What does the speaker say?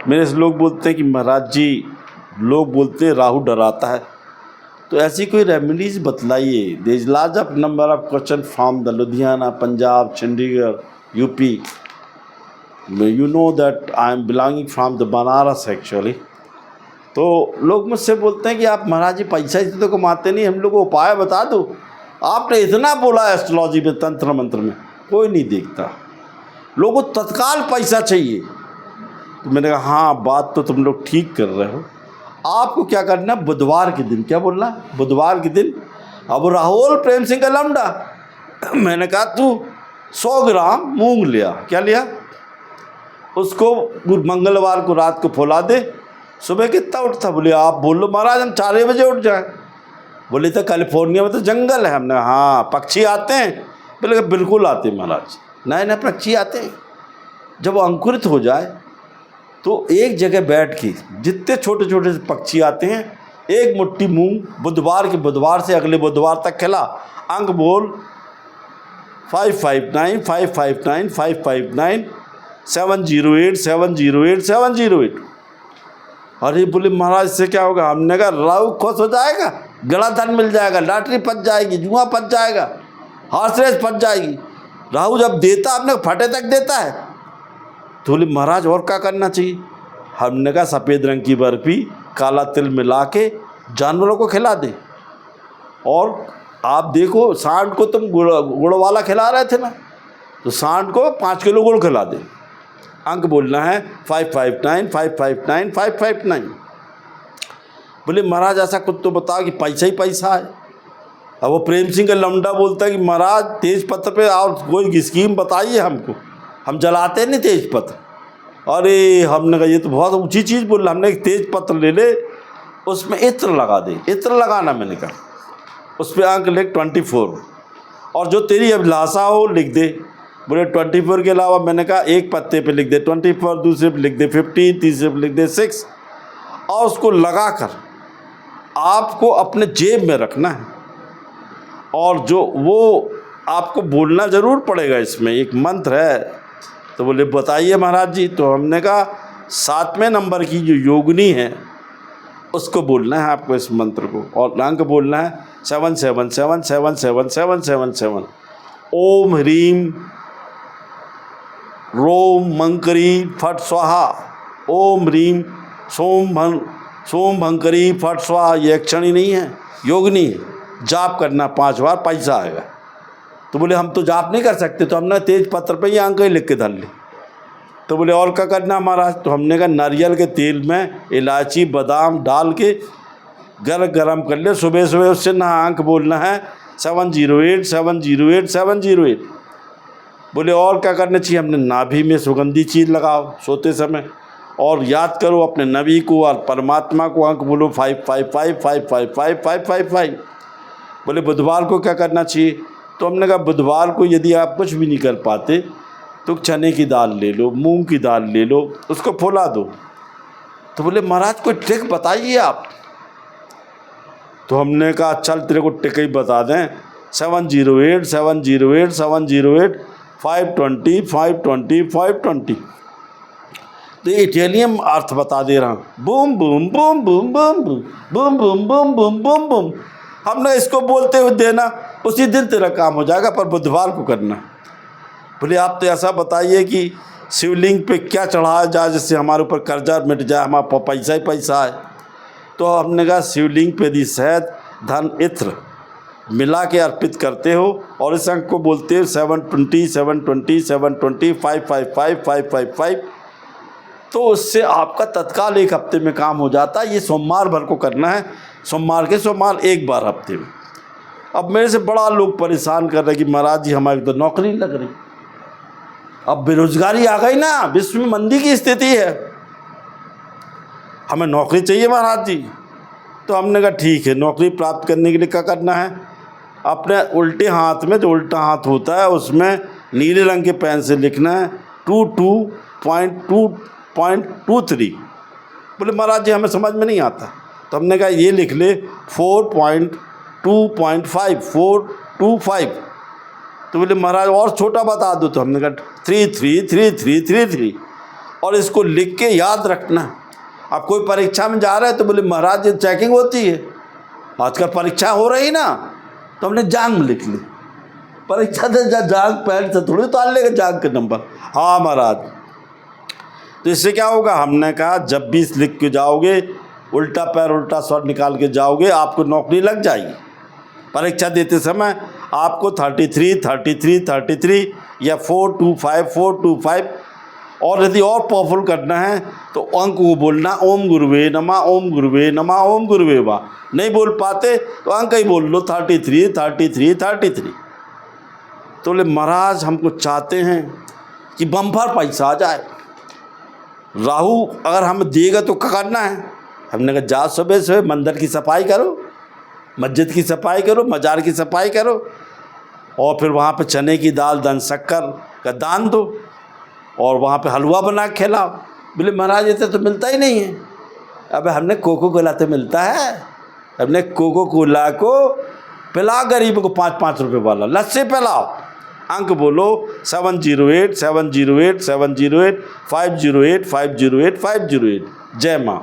मेरे से लोग बोलते हैं कि महाराज जी, लोग बोलते हैं राहु डराता है, तो ऐसी कोई रेमेडीज बतलाइए। There is large of number of question from the Ludhiana, Punjab, Chandigarh, UP. You know that I am belonging from the Banaras actually. तो लोग मुझसे बोलते हैं कि आप महाराज जी पैसा इसे तो कमाते नहीं, हम लोग को उपाय बता दो। आपने इतना बोला एस्ट्रोलॉजी में, तंत्र मंत्र में, कोई नहीं देखता, लोगों को तत्काल पैसा चाहिए। तो मैंने कहा हाँ, बात तो तुम लोग ठीक कर रहे हो। आपको क्या करना, बुधवार के दिन, क्या बोलना, बुधवार के दिन। अब राहुल प्रेम सिंह का लौंडा, मैंने कहा तू 100 ग्राम मूंग लिया, क्या लिया, उसको मंगलवार को रात को फुला दे, सुबह कितना उठता, बोले आप बोलो महाराज हम 4 बजे उठ जाए। बोले तो कैलिफोर्निया में तो जंगल है। हमने हाँ, पक्षी आते हैं, बोले बिल्कुल आते हैं महाराज, नए नए पक्षी आते हैं। जब वो अंकुरित हो जाए तो एक जगह बैठ के जितने छोटे छोटे पक्षी आते हैं, एक मुट्ठी मूंग बुधवार के बुधवार से अगले बुधवार तक खिला। अंक बोल 559 559 559 708 708 708। अरे बोले महाराज से क्या होगा? हमने कहा राहु खुश हो जाएगा, गड़ा धन मिल जाएगा, लॉटरी पच जाएगी, जुआ पच जाएगा, हॉर्स रेस पच जाएगी। राहु जब देता अपने फटे तक देता है। तो बोले महाराज और क्या करना चाहिए? हमने कहा सफ़ेद रंग की बर्फ़ी काला तिल मिला के जानवरों को खिला दे। और आप देखो सांड को तुम गुड़ वाला खिला रहे थे ना, तो सांड को 5 किलो गुड़ खिला दे। अंक बोलना है 559 559 559। बोले महाराज ऐसा कुछ तो बताओ कि पैसा ही पैसा है। अब वो प्रेम सिंह का लौंडा बोलता है कि महाराज तेज पत्र पे और कोई स्कीम बताइए हमको, हम जलाते नहीं तेज पत्र। अरे हमने कहा ये तो बहुत ऊंची चीज़ बोल रहा। हमने एक तेज पत्र ले ले, उसमें इत्र लगा दे। इत्र लगाना, मैंने कहा उस पर अंक लिख 24, और जो तेरी अभिलाषा हो लिख दे। बोले 24 के अलावा, मैंने कहा एक पत्ते पे लिख दे 24, दूसरे पे लिख दे 50, तीसरे पे लिख दे 6, और उसको लगा कर आपको अपने जेब में रखना है। और जो वो आपको बोलना ज़रूर पड़ेगा, इसमें एक मंत्र है। तो बोले बताइए महाराज जी। तो हमने कहा 7वें नंबर की जो योगिनी है उसको बोलना है आपको, इस मंत्र को, और अंक बोलना है 77777777। ओम ह्रीम रोम मंकरी फट स्वाहा, ओम ह्रीम सोम भंकरी फट स्वाहा। ये अक्षणी नहीं है, योगिनी है। जाप करना 5 बार, पैसा आएगा। तो बोले हम तो जाप नहीं कर सकते। तो हमने तेज पत्र पे ये अंक ही लिख के धर ली। तो बोले और क्या करना महाराज? तो हमने कहा नारियल के तेल में इलायची बादाम डाल के गरम कर ले, सुबह सुबह उससे नहा। अंक बोलना है 708 708 708। बोले और क्या करना चाहिए? हमने नाभि में सुगंधी चीज़ लगाओ सोते समय, और याद करो अपने नबी को और परमात्मा को। अंक बोलो 555 555 555। बोले बुधवार को क्या करना चाहिए? तो हमने कहा बुधवार को यदि आप कुछ भी नहीं कर पाते तो चने की दाल ले लो, मूंग की दाल ले लो, उसको फुला दो। तो बोले महाराज कोई ट्रिक बताइए आप। तो हमने कहा चल तेरे को ट्रिक ही बता दें। 708 708 708 520 520 520। तो इटालियन अर्थ बता दे रहा हूँ। Boom boom boom boom boom boom boom boom boom boom boom boom. हमने इसको बोलते हुए देना, उसी दिन तेरा काम हो जाएगा, पर बुधवार को करना। बोले आप तो ऐसा बताइए कि शिवलिंग पे क्या चढ़ाया जाए जिससे हमारे ऊपर कर्जा मिट जाए, हमारे पास पैसा ही पैसा है। तो हमने कहा शिवलिंग पे यदि शहद धन इत्र मिला के अर्पित करते हो, और इस अंक को बोलते हो 720 720 720 555 555, तो उससे आपका तत्काल 1 हफ्ते में काम हो जाता है। ये सोमवार भर को करना है, सोमवार के सोमवार 1 बार हफ्ते में। अब मेरे से बड़ा लोग परेशान कर रहे हैं कि महाराज जी हमारी तो नौकरी नहीं लग रही। अब बेरोजगारी आ गई ना, विश्व में मंदी की स्थिति है, हमें नौकरी चाहिए महाराज जी। तो हमने कहा ठीक है, नौकरी प्राप्त करने के लिए क्या करना है? अपने उल्टे हाथ में, जो उल्टा हाथ होता है उसमें नीले रंग के पेन से लिखना है 22.2.23। बोले महाराज जी हमें समझ में नहीं आता। तो हमने कहा ये लिख ले 4.2.5 425। तो बोले महाराज और छोटा बता दो। तो हमने कहा 333333, और इसको लिख के याद रखना। अब कोई परीक्षा में जा रहा है तो बोले महाराज ये चेकिंग होती है, आजकल परीक्षा हो रही ना, तो हमने जांग लिख ली। परीक्षा से जांग पैंट से थोड़ी उतार लेगा जांग के नंबर। हाँ महाराज, तो इससे क्या होगा, हमने कहा जब भी इस लिख के जाओगे, उल्टा पैर उल्टा स्वर निकाल के जाओगे, आपको नौकरी लग जाएगी। परीक्षा देते समय आपको 33, 33, 33 या 425, 425, और यदि और पावरफुल करना है तो अंक को बोलना ओम गुरुवे नमः, ओम गुरुवे नमः, ओम गुरुवे वाह। नहीं बोल पाते तो अंक ही बोल लो 33, 33, 33। तो बोले महाराज हमको चाहते हैं कि बम्पर पैसा आ जाए, राहु अगर हमें देगा तो क्या करना है। हमने कहा जा सुबह सुबह मंदिर की सफाई करो, मस्जिद की सफाई करो, मजार की सफाई करो, और फिर वहाँ पे चने की दाल दान शक्कर का दान दो, और वहाँ पे हलवा बना के खिलाओ। बोले महाराज इसे तो मिलता ही नहीं है। अब हमने कोको कोला तो मिलता है, हमने कोको कोला को पिला गरीब को 5-5 रुपये वाला, लस्सी पिलाओ। अंक बोलो 708 708 708 508 508 508। जय माँ।